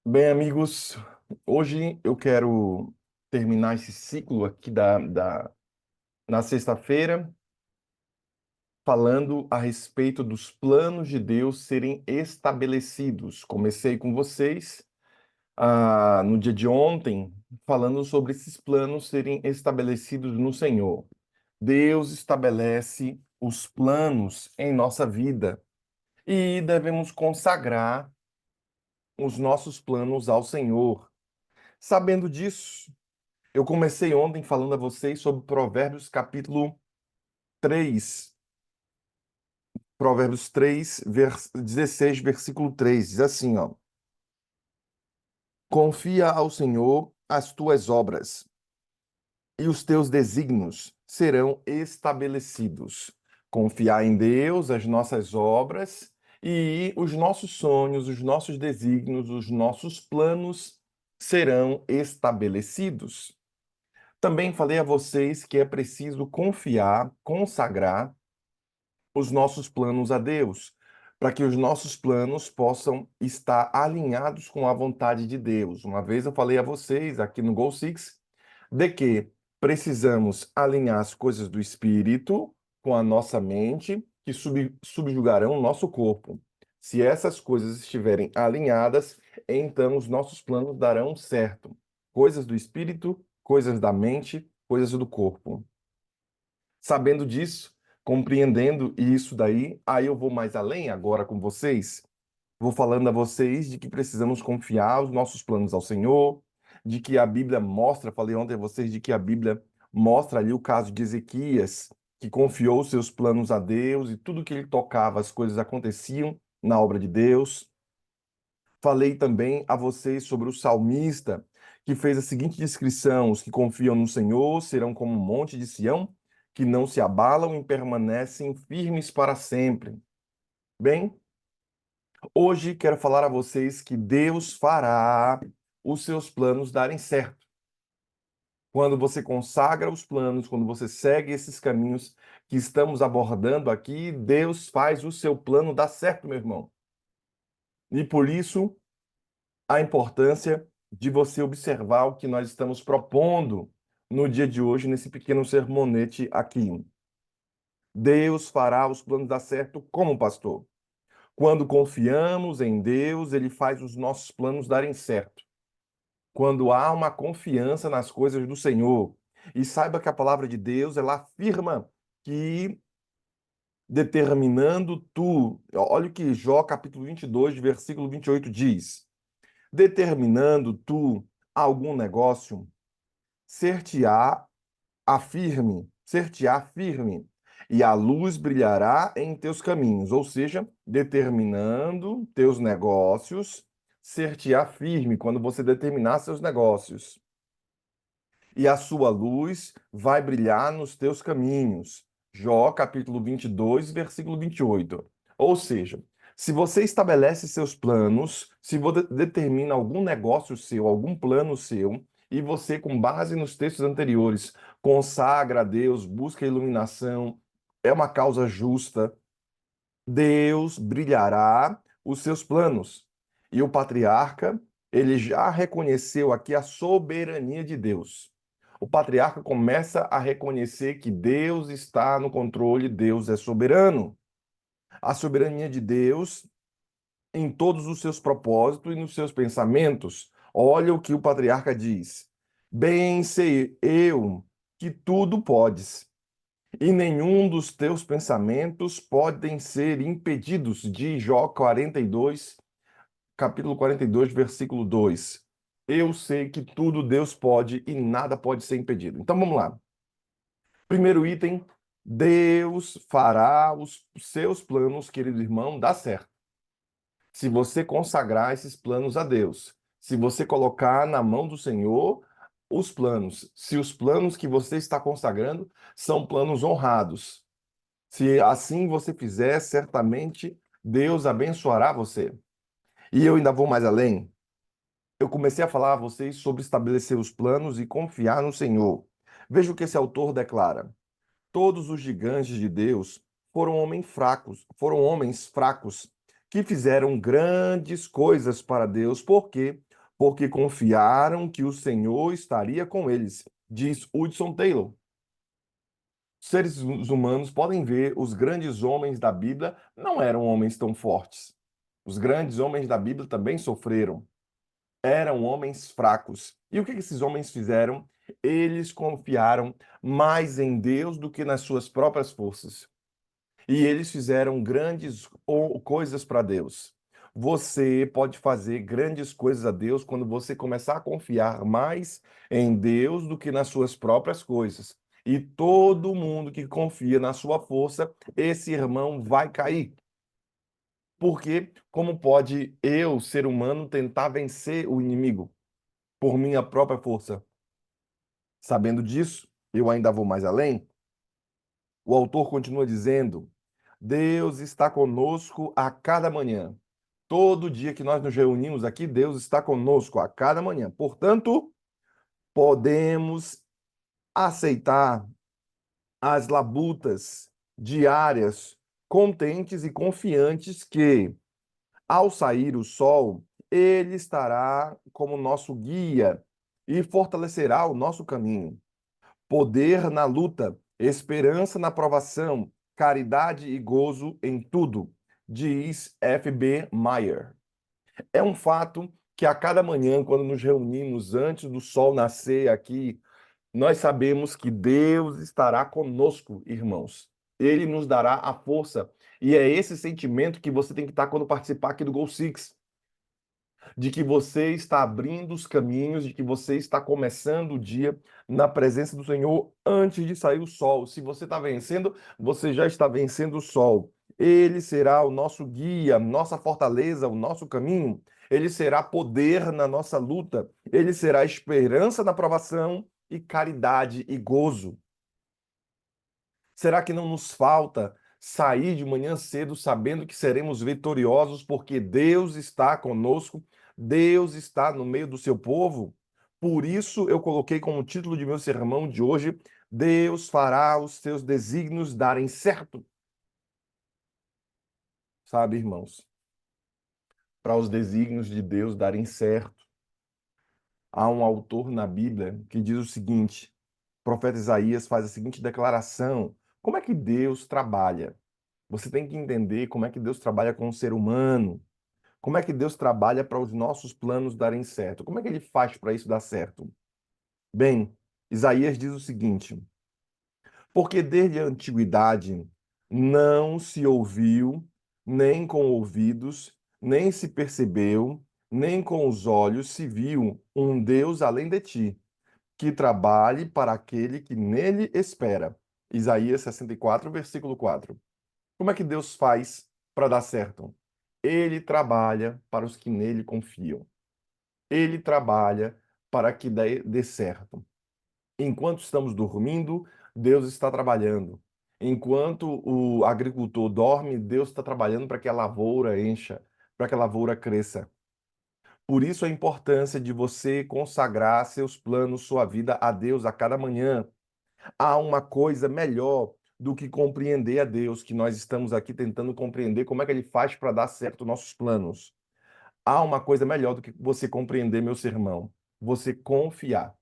Bem, amigos, hoje eu quero terminar esse ciclo aqui na sexta-feira, falando a respeito dos planos de Deus serem estabelecidos. Comecei com vocês no dia de ontem, falando sobre esses planos serem estabelecidos no Senhor. Deus estabelece os planos em nossa vida e devemos consagrar os nossos planos ao Senhor. Sabendo disso, eu comecei ontem falando a vocês sobre Provérbios capítulo 3, Provérbios 3, 16, versículo 3, diz assim, ó: Confia ao Senhor as tuas obras, e os teus desígnios serão estabelecidos. Confiar em Deus, as nossas obras e os nossos sonhos, os nossos desígnios, os nossos planos serão estabelecidos. Também falei a vocês que é preciso confiar, consagrar os nossos planos a Deus, para que os nossos planos possam estar alinhados com a vontade de Deus. Uma vez eu falei a vocês aqui no Goal Six de que precisamos alinhar as coisas do espírito com a nossa mente, que subjugarão o nosso corpo. Se essas coisas estiverem alinhadas, então os nossos planos darão certo. Coisas do espírito, coisas da mente, coisas do corpo. Sabendo disso, compreendendo isso daí, aí eu vou mais além agora com vocês. Vou falando a vocês de que precisamos confiar os nossos planos ao Senhor, de que a Bíblia mostra, falei ontem a vocês de que a Bíblia mostra ali o caso de Ezequias, que confiou os seus planos a Deus e tudo que ele tocava, as coisas aconteciam na obra de Deus. Falei também a vocês sobre o salmista, que fez a seguinte descrição: os que confiam no Senhor serão como um monte de Sião, que não se abalam e permanecem firmes para sempre. Bem, hoje quero falar a vocês que Deus fará os seus planos darem certo. Quando você consagra os planos, quando você segue esses caminhos que estamos abordando aqui, Deus faz o seu plano dar certo, meu irmão. E por isso, a importância de você observar o que nós estamos propondo no dia de hoje, nesse pequeno sermonete aqui. Deus fará os planos dar certo como pastor. Quando confiamos em Deus, ele faz os nossos planos darem certo. Quando há uma confiança nas coisas do Senhor, e saiba que a palavra de Deus, ela afirma que determinando tu, olha o que Jó capítulo 22, versículo 28 diz: determinando tu algum negócio, ser-te-á firme, e a luz brilhará em teus caminhos, ou seja, determinando teus negócios, ser-te-á firme quando você determinar seus negócios. E a sua luz vai brilhar nos teus caminhos. Jó, capítulo 22, versículo 28. Ou seja, se você estabelece seus planos, se você determina algum negócio seu, algum plano seu, e você, com base nos textos anteriores, consagra a Deus, busca a iluminação, é uma causa justa, Deus brilhará os seus planos. E o patriarca, ele já reconheceu aqui a soberania de Deus. O patriarca começa a reconhecer que Deus está no controle, Deus é soberano. A soberania de Deus em todos os seus propósitos e nos seus pensamentos. Olha o que o patriarca diz: Bem sei eu que tudo podes, e nenhum dos teus pensamentos podem ser impedidos, de Jó 42, capítulo 42, versículo 2. Eu sei que tudo Deus pode e nada pode ser impedido. Então vamos lá. Primeiro item, Deus fará os seus planos, querido irmão, dar certo. Se você consagrar esses planos a Deus, se você colocar na mão do Senhor os planos, se os planos que você está consagrando são planos honrados, se assim você fizer, certamente Deus abençoará você. E eu ainda vou mais além. Eu comecei a falar a vocês sobre estabelecer os planos e confiar no Senhor. Veja o que esse autor declara: todos os gigantes de Deus foram homens fracos que fizeram grandes coisas para Deus, porque porque confiaram que o Senhor estaria com eles, diz Hudson Taylor. Seres humanos podem ver os grandes homens da Bíblia não eram homens tão fortes. Os grandes homens da Bíblia também sofreram. Eram homens fracos. E o que esses homens fizeram? Eles confiaram mais em Deus do que nas suas próprias forças. E eles fizeram grandes coisas para Deus. Você pode fazer grandes coisas a Deus quando você começar a confiar mais em Deus do que nas suas próprias coisas. E todo mundo que confia na sua força, esse irmão vai cair. Porque como pode eu, ser humano, tentar vencer o inimigo por minha própria força? Sabendo disso, eu ainda vou mais além. O autor continua dizendo: Deus está conosco a cada manhã. Todo dia que nós nos reunimos aqui, Deus está conosco a cada manhã. Portanto, podemos aceitar as labutas diárias, contentes e confiantes que, ao sair o sol, ele estará como nosso guia e fortalecerá o nosso caminho. Poder na luta, esperança na provação, caridade e gozo em tudo, diz F.B. Meyer. É um fato que a cada manhã, quando nos reunimos antes do sol nascer aqui, nós sabemos que Deus estará conosco, irmãos. Ele nos dará a força. E é esse sentimento que você tem que estar quando participar aqui do Goal Six, de que você está abrindo os caminhos, de que você está começando o dia na presença do Senhor antes de sair o sol. Se você está vencendo, você já está vencendo o sol. Ele será o nosso guia, nossa fortaleza, o nosso caminho. Ele será poder na nossa luta. Ele será esperança na provação e caridade e gozo. Será que não nos falta sair de manhã cedo sabendo que seremos vitoriosos porque Deus está conosco, Deus está no meio do seu povo? Por isso eu coloquei como título de meu sermão de hoje: Deus fará os seus desígnios darem certo. Sabe, irmãos, para os desígnios de Deus darem certo, há um autor na Bíblia que diz o seguinte: o profeta Isaías faz a seguinte declaração: como é que Deus trabalha? Você tem que entender como é que Deus trabalha com o ser humano. Como é que Deus trabalha para os nossos planos darem certo? Como é que ele faz para isso dar certo? Bem, Isaías diz o seguinte: porque desde a antiguidade não se ouviu, nem com ouvidos, nem se percebeu, nem com os olhos se viu um Deus além de ti, que trabalhe para aquele que nele espera. Isaías 64, versículo 4. Como é que Deus faz para dar certo? Ele trabalha para os que nele confiam. Ele trabalha para que dê certo. Enquanto estamos dormindo, Deus está trabalhando. Enquanto o agricultor dorme, Deus está trabalhando para que a lavoura encha, para que a lavoura cresça. Por isso a importância de você consagrar seus planos, sua vida a Deus a cada manhã. Há uma coisa melhor do que compreender a Deus, que nós estamos aqui tentando compreender como é que ele faz para dar certo nossos planos. Há uma coisa melhor do que você compreender meu sermão, você confiar.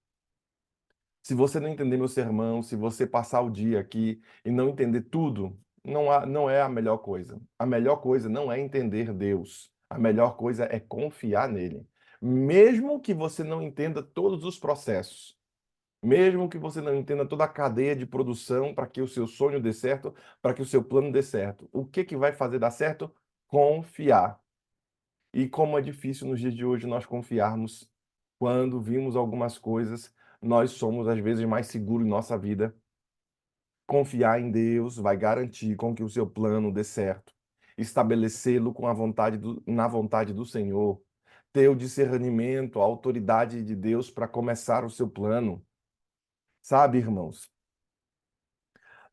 Se você não entender meu sermão, se você passar o dia aqui e não entender tudo, não é a melhor coisa. A melhor coisa não é entender Deus. A melhor coisa é confiar nele. Mesmo que você não entenda todos os processos, mesmo que você não entenda toda a cadeia de produção para que o seu sonho dê certo, para que o seu plano dê certo. O que que vai fazer dar certo? Confiar. E como é difícil nos dias de hoje nós confiarmos quando vimos algumas coisas, nós somos às vezes mais seguros em nossa vida. Confiar em Deus vai garantir com que o seu plano dê certo. Estabelecê-lo com a na vontade do Senhor. Ter o discernimento, a autoridade de Deus para começar o seu plano. Sabe, irmãos?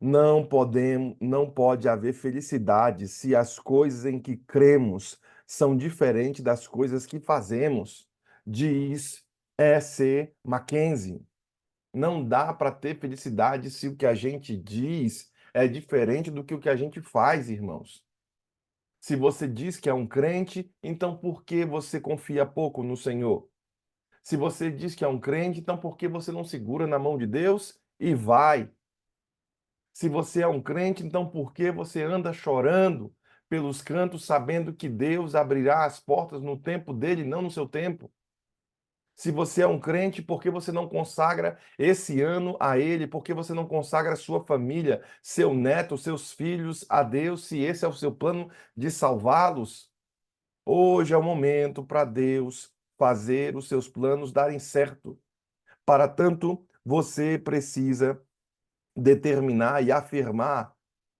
Não pode haver felicidade se as coisas em que cremos são diferentes das coisas que fazemos, diz E.C. Mackenzie. Não dá para ter felicidade se o que a gente diz é diferente do que o que a gente faz, irmãos. Se você diz que é um crente, então por que você confia pouco no Senhor? Se você diz que é um crente, então por que você não segura na mão de Deus e vai? Se você é um crente, então por que você anda chorando pelos cantos, sabendo que Deus abrirá as portas no tempo dele, não no seu tempo? Se você é um crente, por que você não consagra esse ano a Ele? Por que você não consagra a sua família, seu neto, seus filhos a Deus, se esse é o seu plano de salvá-los? Hoje é o momento para Deus fazer os seus planos darem certo. Para tanto, você precisa determinar e afirmar,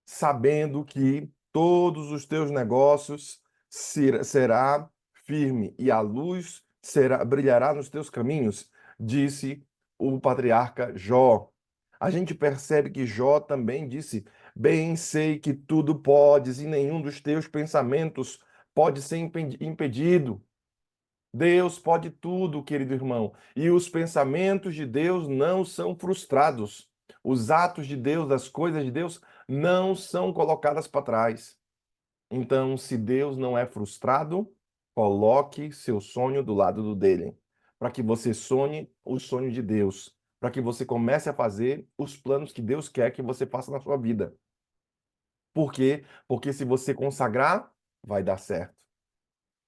sabendo que todos os teus negócios será firme e a luz brilhará nos teus caminhos, disse o patriarca Jó. A gente percebe que Jó também disse: Bem sei que tudo podes e nenhum dos teus pensamentos pode ser impedido. Deus pode tudo, querido irmão, e os pensamentos de Deus não são frustrados. Os atos de Deus, as coisas de Deus não são colocadas para trás. Então, se Deus não é frustrado, coloque seu sonho do lado do dele, para que você sonhe o sonho de Deus, para que você comece a fazer os planos que Deus quer que você faça na sua vida. Por quê? Porque se você consagrar, vai dar certo.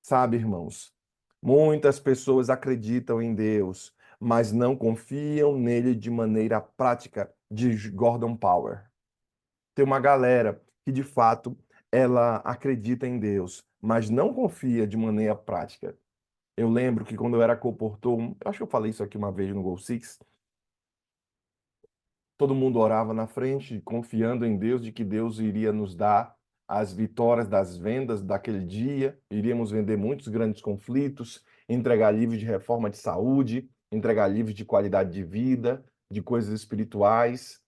Sabe, irmãos, muitas pessoas acreditam em Deus, mas não confiam nele de maneira prática, diz Gordon Power. Tem uma galera que, de fato, ela acredita em Deus, mas não confia de maneira prática. Eu lembro que quando eu era comportor, eu acho que eu falei isso aqui uma vez no Gol Six, todo mundo orava na frente, confiando em Deus, de que Deus iria nos dar as vitórias das vendas daquele dia, iríamos vender muitos grandes conflitos, entregar livros de reforma de saúde, entregar livros de qualidade de vida, de coisas espirituais.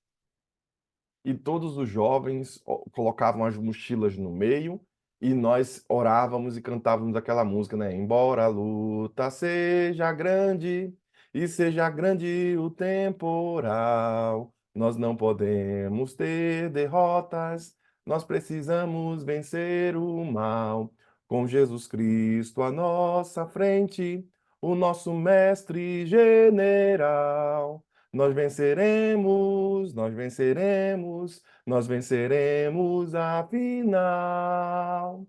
E todos os jovens colocavam as mochilas no meio e nós orávamos e cantávamos aquela música, né? Embora a luta seja grande e seja grande o temporal, nós não podemos ter derrotas, nós precisamos vencer o mal. Com Jesus Cristo à nossa frente, o nosso mestre general. Nós venceremos, nós venceremos, nós venceremos a final.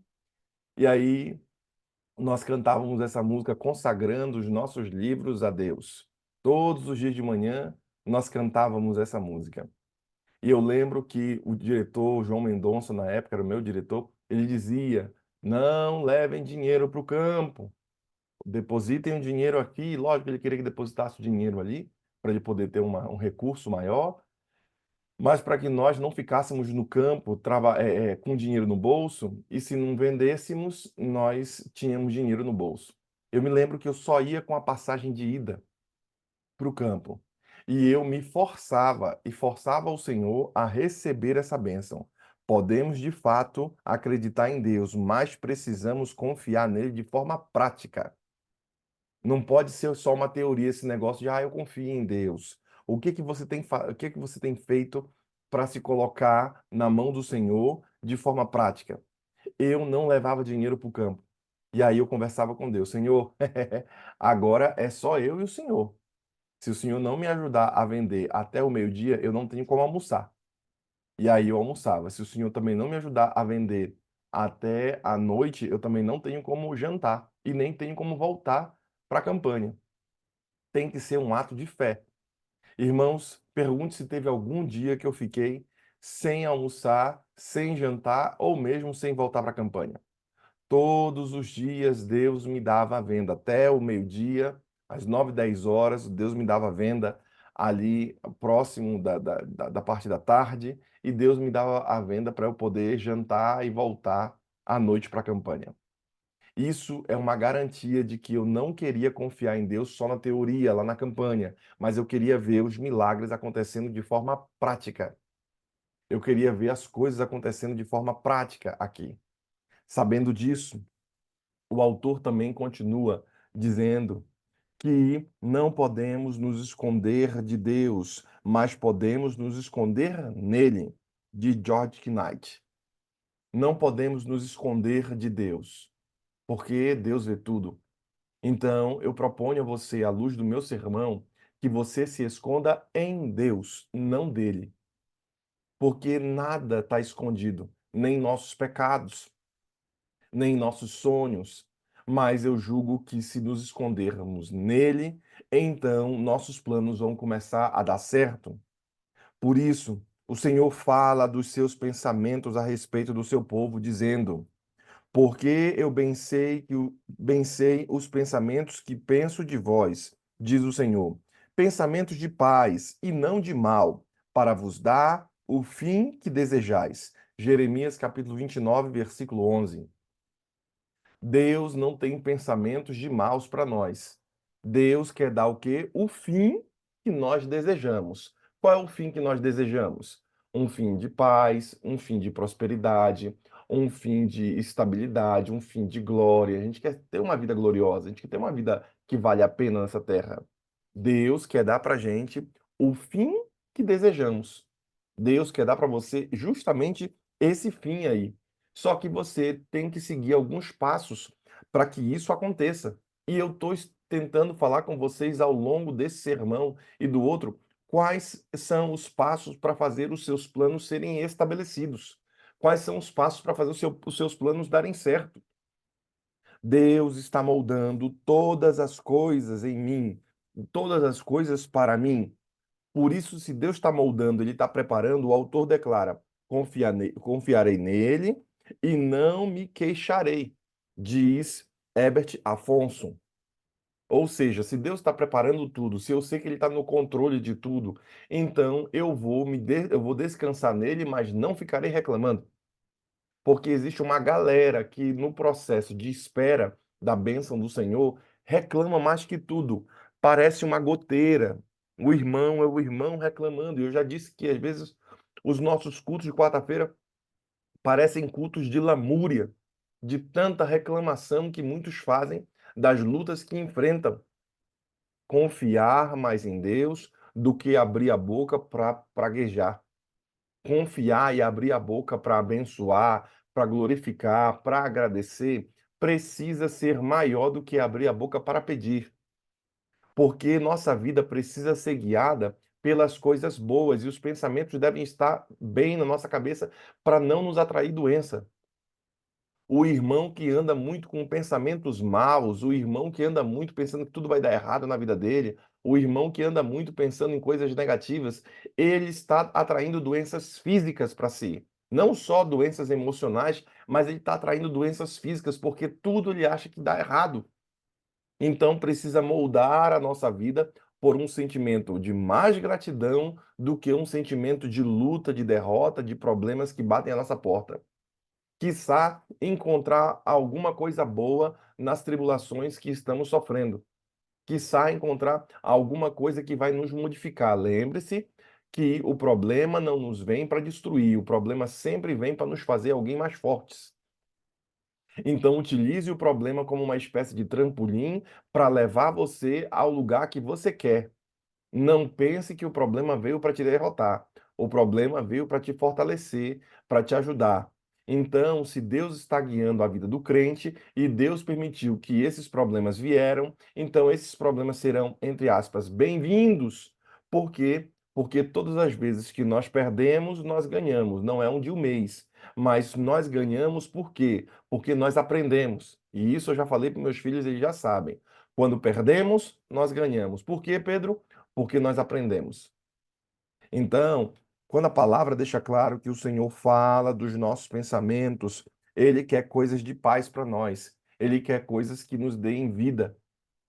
E aí nós cantávamos essa música consagrando os nossos livros a Deus. Todos os dias de manhã nós cantávamos essa música. E eu lembro que o diretor, João Mendonça, na época era o meu diretor, ele dizia: não levem dinheiro para o campo, depositem o dinheiro aqui. Lógico, ele queria que depositasse o dinheiro ali, para ele poder ter um recurso maior, mas para que nós não ficássemos no campo com dinheiro no bolso, e se não vendêssemos, nós tínhamos dinheiro no bolso. Eu me lembro que eu só ia com a passagem de ida para o campo. E eu me forçava e forçava o Senhor a receber essa bênção. Podemos, de fato, acreditar em Deus, mas precisamos confiar nele de forma prática. Não pode ser só uma teoria esse negócio de, eu confio em Deus. O que que você tem feito para se colocar na mão do Senhor de forma prática? Eu não levava dinheiro para o campo. E aí eu conversava com Deus, Senhor, agora é só eu e o Senhor. Se o Senhor não me ajudar a vender até o meio-dia, eu não tenho como almoçar. E aí eu almoçava. Se o Senhor também não me ajudar a vender até a noite, eu também não tenho como jantar e nem tenho como voltar para a campanha. Tem que ser um ato de fé. Irmãos, pergunte se teve algum dia que eu fiquei sem almoçar, sem jantar ou mesmo sem voltar para a campanha. Todos os dias Deus me dava a venda até o meio-dia, às 9, 10 horas, Deus me dava a venda ali próximo da parte da tarde e Deus me dava a venda para eu poder jantar e voltar à noite para a campanha. Isso é uma garantia de que eu não queria confiar em Deus só na teoria, lá na campanha, mas eu queria ver os milagres acontecendo de forma prática. Eu queria ver as coisas acontecendo de forma prática aqui. Sabendo disso, o autor também continua dizendo que não podemos nos esconder de Deus, mas podemos nos esconder nele, de George Knight. Não podemos nos esconder de Deus, porque Deus vê tudo. Então, eu proponho a você, à luz do meu sermão, que você se esconda em Deus, não dele, porque nada está escondido, nem nossos pecados, nem nossos sonhos. Mas eu julgo que se nos escondermos nele, então nossos planos vão começar a dar certo. Por isso, o Senhor fala dos seus pensamentos a respeito do seu povo, dizendo: porque eu bem sei os pensamentos que penso de vós, diz o Senhor, pensamentos de paz e não de mal, para vos dar o fim que desejais. Jeremias capítulo 29, versículo 11. Deus não tem pensamentos de maus para nós. Deus quer dar o quê? O fim que nós desejamos. Qual é o fim que nós desejamos? Um fim de paz, um fim de prosperidade, um fim de estabilidade, um fim de glória. A gente quer ter uma vida gloriosa, a gente quer ter uma vida que vale a pena nessa terra. Deus quer dar para a gente o fim que desejamos. Deus quer dar para você justamente esse fim aí. Só que você tem que seguir alguns passos para que isso aconteça. E eu estou tentando falar com vocês ao longo desse sermão e do outro, quais são os passos para fazer os seus planos serem estabelecidos. Quais são os passos para fazer os seus planos darem certo. Deus está moldando todas as coisas em mim, todas as coisas para mim. Por isso, se Deus está moldando, Ele está preparando, o autor declara: confiarei nele e não me queixarei, diz Herbert Afonso. Ou seja, se Deus está preparando tudo, se eu sei que Ele está no controle de tudo, então eu vou descansar nele, mas não ficarei reclamando. Porque existe uma galera que, no processo de espera da bênção do Senhor, reclama mais que tudo. Parece uma goteira. O irmão é o irmão reclamando. E eu já disse que, às vezes, os nossos cultos de quarta-feira parecem cultos de lamúria, de tanta reclamação que muitos fazem das lutas que enfrentam. Confiar mais em Deus do que abrir a boca para praguejar. Confiar e abrir a boca para abençoar, para glorificar, para agradecer, precisa ser maior do que abrir a boca para pedir, porque nossa vida precisa ser guiada pelas coisas boas e os pensamentos devem estar bem na nossa cabeça para não nos atrair doença. O irmão que anda muito com pensamentos maus, o irmão que anda muito pensando que tudo vai dar errado na vida dele, o irmão que anda muito pensando em coisas negativas, ele está atraindo doenças físicas para si. Não só doenças emocionais, mas ele está atraindo doenças físicas, porque tudo ele acha que dá errado. Então precisa moldar a nossa vida por um sentimento de mais gratidão do que um sentimento de luta, de derrota, de problemas que batem a nossa porta. Quiçá encontrar alguma coisa boa nas tribulações que estamos sofrendo. Quiçá encontrar alguma coisa que vai nos modificar. Lembre-se que o problema não nos vem para destruir, o problema sempre vem para nos fazer alguém mais fortes. Então, utilize o problema como uma espécie de trampolim para levar você ao lugar que você quer. Não pense que o problema veio para te derrotar. O problema veio para te fortalecer, para te ajudar. Então, se Deus está guiando a vida do crente e Deus permitiu que esses problemas vieram, então esses problemas serão, entre aspas, bem-vindos. Por quê? Porque todas as vezes que nós perdemos, nós ganhamos. Não é um de um mês, mas nós ganhamos por quê? Porque nós aprendemos. E isso eu já falei para meus filhos, eles já sabem. Quando perdemos, nós ganhamos. Por quê, Pedro? Porque nós aprendemos. Então, quando a palavra deixa claro que o Senhor fala dos nossos pensamentos, Ele quer coisas de paz para nós, Ele quer coisas que nos deem vida.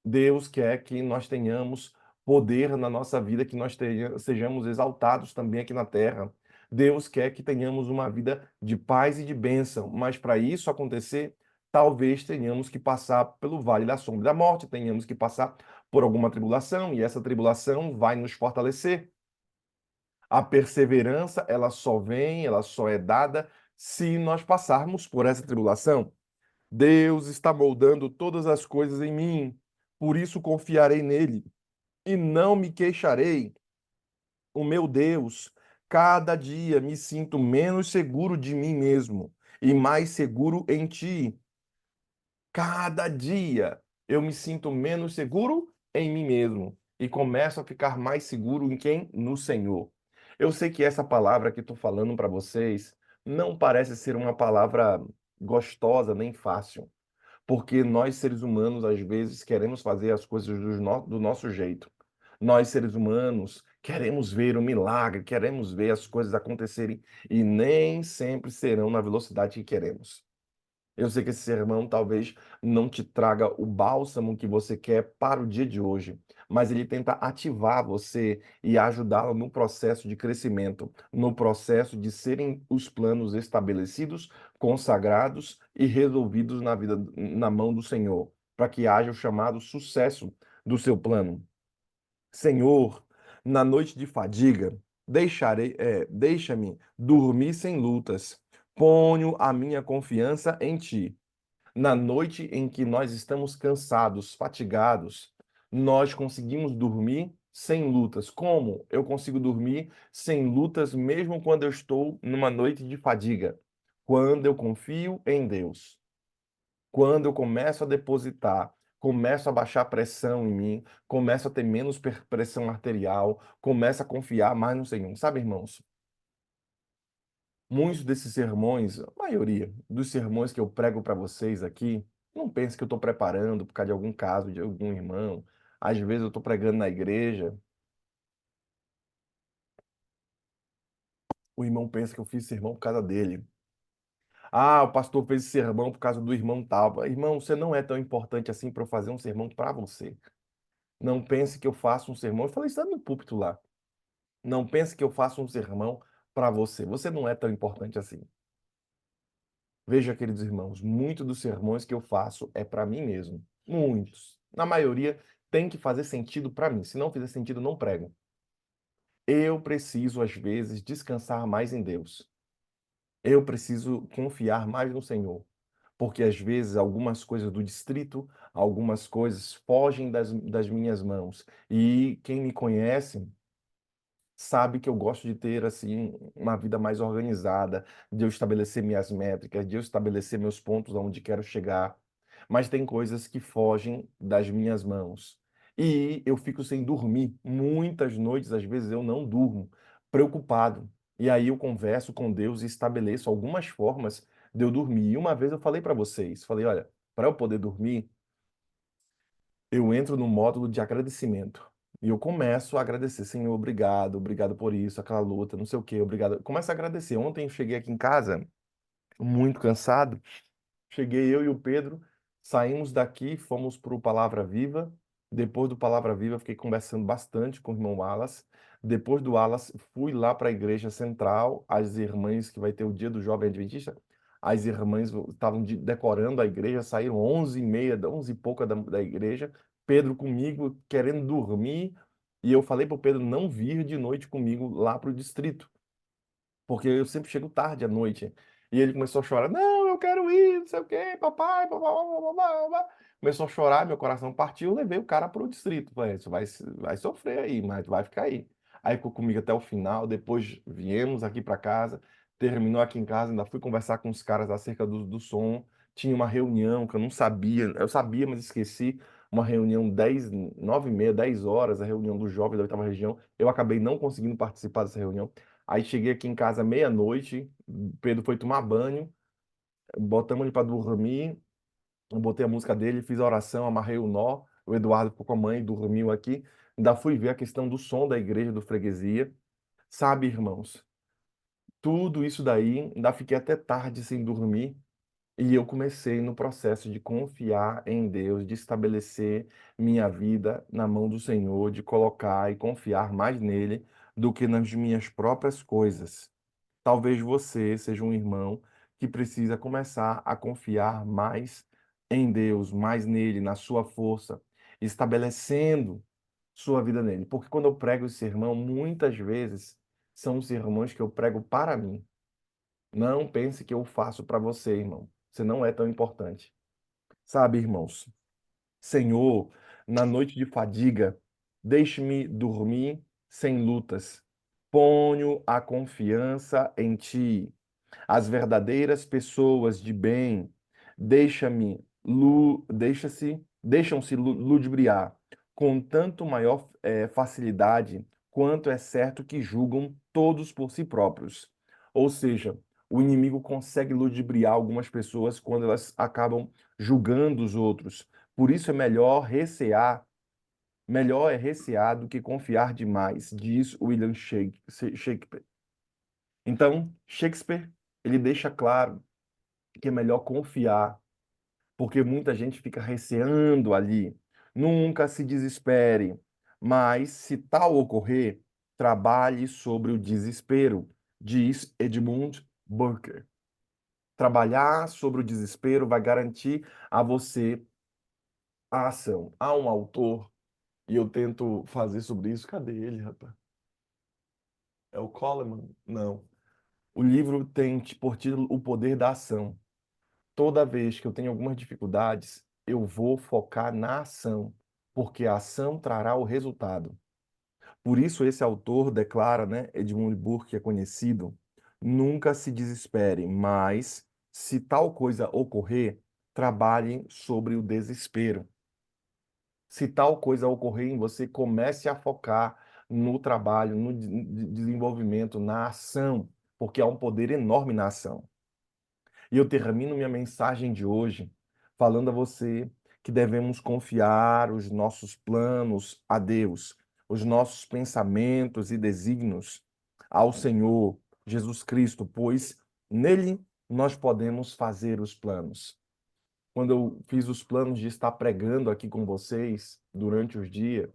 Deus quer que nós tenhamos poder na nossa vida, que nós sejamos exaltados também aqui na terra. Deus quer que tenhamos uma vida de paz e de bênção, mas para isso acontecer, talvez tenhamos que passar pelo vale da sombra da morte, tenhamos que passar por alguma tribulação, e essa tribulação vai nos fortalecer. A perseverança, ela só vem, ela só é dada se nós passarmos por essa tribulação. Deus está moldando todas as coisas em mim, por isso confiarei nele e não me queixarei. O meu Deus, cada dia me sinto menos seguro de mim mesmo e mais seguro em ti. Cada dia. eu me sinto menos seguro em mim mesmo e começo a ficar mais seguro em quem? No Senhor. Eu sei que essa palavra que estou falando para vocês não parece ser uma palavra gostosa nem fácil, porque nós, seres humanos, às vezes queremos fazer as coisas do nosso jeito. Nós, seres humanos, queremos ver o milagre, queremos ver as coisas acontecerem e nem sempre serão na velocidade que queremos. Eu sei que esse sermão talvez não te traga o bálsamo que você quer para o dia de hoje, mas ele tenta ativar você e ajudá-lo no processo de crescimento, no processo de serem os planos estabelecidos, consagrados e resolvidos na vida, na mão do Senhor, para que haja o chamado sucesso do seu plano. Senhor, na noite de fadiga, deixa-me dormir sem lutas. Ponho a minha confiança em ti. Na noite em que nós estamos cansados, fatigados, nós conseguimos dormir sem lutas. Como eu consigo dormir sem lutas mesmo quando eu estou numa noite de fadiga? Quando eu confio em Deus. Quando eu começo a depositar, começo a baixar a pressão em mim, começo a ter menos pressão arterial, começo a confiar mais no Senhor. Sabe, irmãos, muitos desses sermões, a maioria dos sermões que eu prego para vocês aqui, não pense que eu estou preparando por causa de algum caso de algum irmão. Às vezes eu estou pregando na igreja, o irmão pensa que eu fiz sermão por causa dele. Ah, o pastor fez esse sermão por causa do irmão tal. Irmão, você não é tão importante assim para eu fazer um sermão para você. Não pense que eu faço um sermão. Eu falei isso no púlpito lá. Não pense que eu faço um sermão para você. Você não é tão importante assim. Veja, queridos irmãos, muitos dos sermões que eu faço é para mim mesmo. Muitos. Na maioria tem que fazer sentido para mim. Se não fizer sentido, não prego. Eu preciso, às vezes, descansar mais em Deus. Eu preciso confiar mais no Senhor. Porque às vezes algumas coisas do distrito, algumas coisas fogem das minhas mãos. E quem me conhece sabe que eu gosto de ter assim uma vida mais organizada, de eu estabelecer minhas métricas, de eu estabelecer meus pontos aonde quero chegar. Mas tem coisas que fogem das minhas mãos. E eu fico sem dormir. Muitas noites, às vezes, eu não durmo, preocupado. E aí eu converso com Deus e estabeleço algumas formas de eu dormir. E uma vez eu falei para vocês, falei, olha, para eu poder dormir, eu entro no módulo de agradecimento. E eu começo a agradecer, Senhor, obrigado, obrigado por isso, aquela luta, não sei o quê, obrigado. Começo a agradecer. Ontem eu cheguei aqui em casa, muito cansado. Cheguei eu e o Pedro, saímos daqui, fomos para o Palavra Viva. Depois do Palavra Viva, fiquei conversando bastante com o irmão Wallace. Depois do Wallace, fui lá para a igreja central, as irmãs, que vai ter o dia do jovem adventista. As irmãs estavam decorando a igreja, saíram 11h30, 11 e pouca da igreja. Pedro comigo, querendo dormir. E eu falei para o Pedro não vir de noite comigo lá para o distrito porque eu sempre chego tarde à noite. E ele começou a chorar, não, eu quero ir, não sei o quê, papai, papá, papá, papá. Começou a chorar, meu coração partiu, eu levei o cara para o distrito. Falei, você vai sofrer aí, mas vai ficar aí. Aí ficou comigo até o final, depois viemos aqui para casa, terminou aqui em casa, ainda fui conversar com os caras acerca do som. Tinha uma reunião que eu não sabia, eu sabia, mas esqueci. Uma reunião 10, 9h30, 10 horas, a reunião dos jovens da oitava região. Eu acabei não conseguindo participar dessa reunião. Aí cheguei aqui em casa meia-noite, Pedro foi tomar banho, botamos ele para dormir, eu botei a música dele, fiz a oração, amarrei o nó, o Eduardo ficou com a mãe, dormiu aqui. Ainda fui ver a questão do som da igreja, do freguesia. Sabe, irmãos, tudo isso daí, ainda fiquei até tarde sem dormir, e eu comecei no processo de confiar em Deus, de estabelecer minha vida na mão do Senhor, de colocar e confiar mais nele do que nas minhas próprias coisas. Talvez você seja um irmão que precisa começar a confiar mais em Deus, mais nele, na sua força, estabelecendo sua vida nele. Porque quando eu prego esse sermão, muitas vezes são sermões que eu prego para mim. Não pense que eu faço para você, irmão. Você não é tão importante. Sabe, irmãos? Senhor, na noite de fadiga, deixe-me dormir sem lutas. Ponho a confiança em ti. As verdadeiras pessoas de bem, deixa-se deixam-se ludibriar com tanto maior facilidade quanto é certo que julgam todos por si próprios. Ou seja, o inimigo consegue ludibriar algumas pessoas quando elas acabam julgando os outros. Por isso é melhor é recear do que confiar demais, diz William Shakespeare. Então, Shakespeare, ele deixa claro que é melhor confiar, porque muita gente fica receando ali. Nunca se desespere, mas se tal ocorrer, trabalhe sobre o desespero, diz Edmund Burke. Trabalhar sobre o desespero vai garantir a você a ação. Há um autor, e eu tento fazer sobre isso. Cadê ele, rapaz? É o Coleman? Não. O livro tem por título O Poder da Ação. Toda vez que eu tenho algumas dificuldades, eu vou focar na ação, porque a ação trará o resultado. Por isso, esse autor declara, né, Edmund Burke, que é conhecido, nunca se desespere, mas, se tal coisa ocorrer, trabalhe sobre o desespero. Se tal coisa ocorrer em você, comece a focar no trabalho, no desenvolvimento, na ação, porque há um poder enorme na ação. E eu termino minha mensagem de hoje falando a você que devemos confiar os nossos planos a Deus, os nossos pensamentos e desígnios ao Senhor Jesus Cristo, pois nele nós podemos fazer os planos. Quando eu fiz os planos de estar pregando aqui com vocês durante os dias,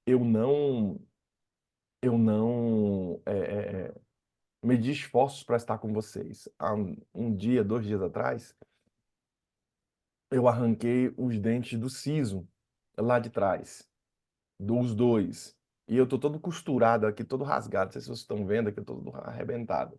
eu não, eu não medi esforços para estar com vocês. Há um dia, 2 dias atrás, eu arranquei os dentes do siso lá de trás, dos dois. E eu tô todo costurado aqui, todo rasgado. Não sei se vocês estão vendo aqui, eu tô todo arrebentado.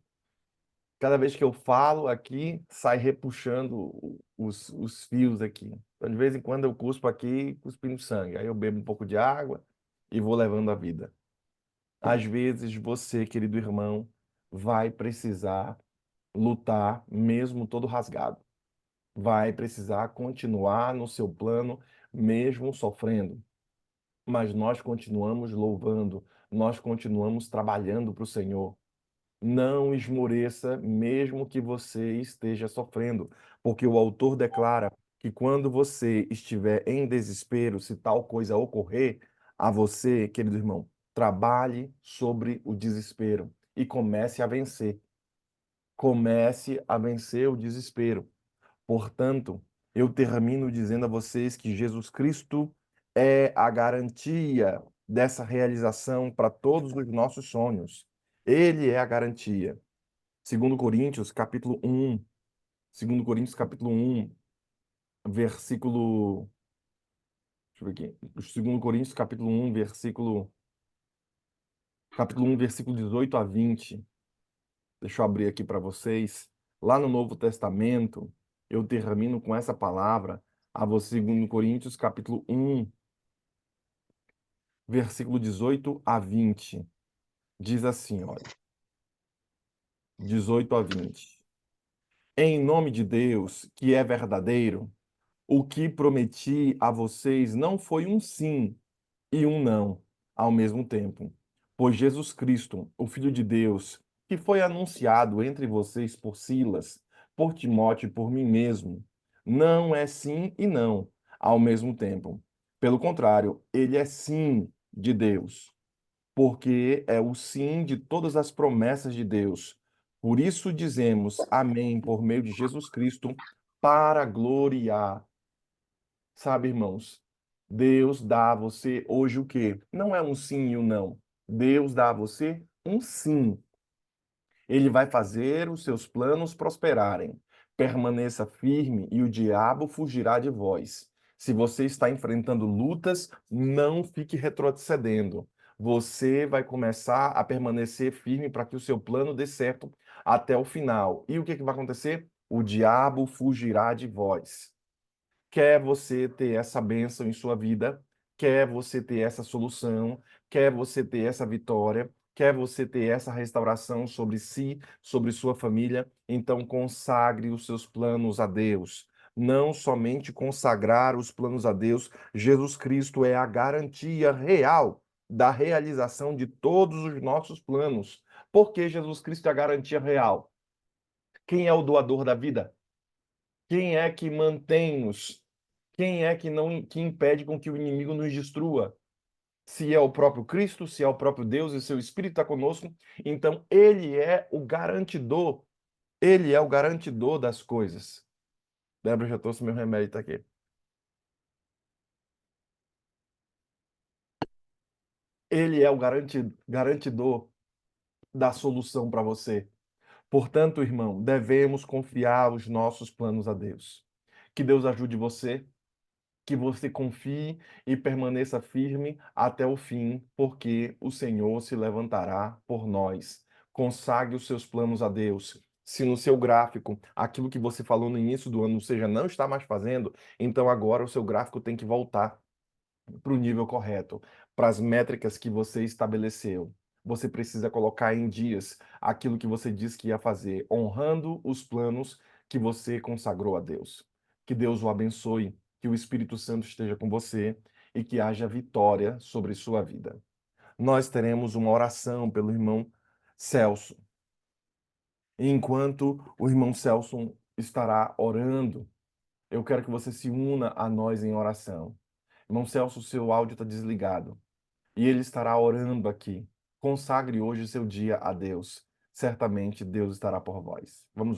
Cada vez que eu falo aqui, sai repuxando os fios aqui. Então, de vez em quando eu cuspo aqui, cuspindo sangue. Aí eu bebo um pouco de água e vou levando a vida. Às vezes você, querido irmão, vai precisar lutar mesmo todo rasgado. Vai precisar continuar no seu plano, mesmo sofrendo. Mas nós continuamos louvando, nós continuamos trabalhando para o Senhor. Não esmoreça, mesmo que você esteja sofrendo, porque o autor declara que quando você estiver em desespero, se tal coisa ocorrer a você, querido irmão, trabalhe sobre o desespero e comece a vencer. Comece a vencer o desespero. Portanto, eu termino dizendo a vocês que Jesus Cristo é a garantia dessa realização para todos os nossos sonhos. Ele é a garantia. Segundo Coríntios, capítulo 1, segundo Coríntios, capítulo 1, versículo, deixa eu ver aqui. Segundo Coríntios, capítulo 1, versículo 18 a 20. Deixa eu abrir aqui para vocês. Lá no Novo Testamento, eu termino com essa palavra, a você, segundo Coríntios, capítulo 1, versículo 18 a 20. Diz assim, olha, 18 a 20. Em nome de Deus, que é verdadeiro, o que prometi a vocês não foi um sim e um não ao mesmo tempo. Pois Jesus Cristo, o Filho de Deus, que foi anunciado entre vocês por Silas, por Timóteo e por mim mesmo, não é sim e não ao mesmo tempo. Pelo contrário, ele é sim de Deus, porque é o sim de todas as promessas de Deus. Por isso dizemos amém por meio de Jesus Cristo, para gloriar. Sabe, irmãos, Deus dá a você hoje o quê? Não é um sim e um não. Deus dá a você um sim. Ele vai fazer os seus planos prosperarem. Permaneça firme e o diabo fugirá de vós. Se você está enfrentando lutas, não fique retrocedendo. Você vai começar a permanecer firme para que o seu plano dê certo até o final. E o que vai acontecer? O diabo fugirá de vós. Quer você ter essa bênção em sua vida, quer você ter essa solução, quer você ter essa vitória, quer você ter essa restauração sobre si, sobre sua família, então consagre os seus planos a Deus. não somente consagrar os planos a Deus. Jesus Cristo é a garantia real da realização de todos os nossos planos. Por que Jesus Cristo é a garantia real? Quem é o doador da vida? Quem é que mantém-nos? Quem é que não que impede com que o inimigo nos destrua? Se é o próprio Cristo, se é o próprio Deus e seu Espírito está conosco, então ele é o garantidor das coisas. Débora, já trouxe meu remédio, tá aqui. Ele é o garantidor da solução para você. Portanto, irmão, devemos confiar os nossos planos a Deus. Que Deus ajude você, que você confie e permaneça firme até o fim, porque o Senhor se levantará por nós. Consagre os seus planos a Deus. Se no seu gráfico aquilo que você falou no início do ano, ou seja, não está mais fazendo, então agora o seu gráfico tem que voltar para o nível correto, para as métricas que você estabeleceu. Você precisa colocar em dias aquilo que você disse que ia fazer, honrando os planos que você consagrou a Deus. Que Deus o abençoe, que o Espírito Santo esteja com você e que haja vitória sobre sua vida. Nós teremos uma oração pelo irmão Celso. Enquanto o irmão Celso estará orando, eu quero que você se una a nós em oração. Irmão Celso, seu áudio está desligado. E ele estará orando aqui. Consagre hoje seu dia a Deus. Certamente Deus estará por vós. Vamos orar.